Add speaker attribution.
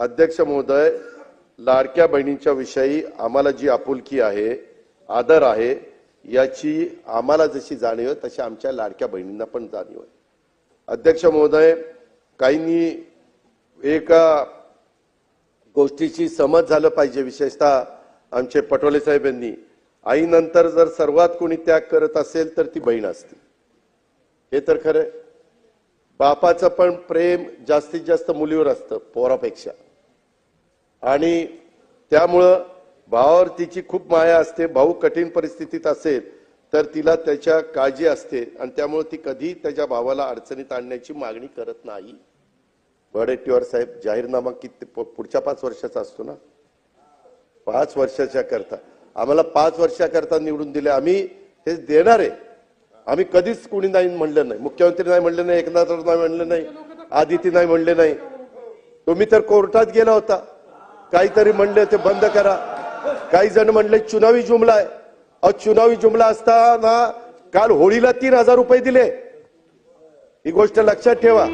Speaker 1: अध्यक्ष महोदय, लाडक्या बहिणींच्या विषयी आम्हाला जी आपुलकी आहे, आदर आहे, याची आम्हाला जशी जाणीव आहे तशी आमच्या लाडक्या बहिणींना पण जाणीव आहे। अध्यक्ष महोदय, काहींनी एका गोष्टीची समज झालं पाहिजे, विशेषतः आमचे पटोले साहेब यांनी, आईनंतर जर सर्वात कोणी त्याग करत असेल तर ती बहीण असते। हे तर खरं, बापाचं पण प्रेम जास्तीत जास्त मुलीवर असतं पोरापेक्षा, आणि त्यामुळं भावावर तिची खूप माया असते। भाऊ कठीण परिस्थितीत असेल तर तिला त्याच्या काळजी असते, आणि त्यामुळे ती कधी त्याच्या भावाला अडचणीत आणण्याची मागणी करत नाही। वडेट्टीवार साहेब, जाहीरनामा किती पुढच्या 5 वर्षाचा असतो ना, 5 वर्षाच्या करता आम्हाला 5 वर्षाकरता निवडून दिले, आम्ही हे देणार आहे। आम्ही कधीच कोणी नाही म्हणलं नाही, मुख्यमंत्री नाही म्हणले नाही, एकनाथ नाही म्हणले नाही, आदिती नाही म्हणले नाही। तुम्ही तर कोर्टात गेला होता, काहीतरी म्हणले ते बंद करा। काही जण म्हणले चुनावी जुमला आहे। अहो, चुनावी जुमला असताना काल होळीला 3000 रुपये दिले, ही गोष्ट लक्षात ठेवा।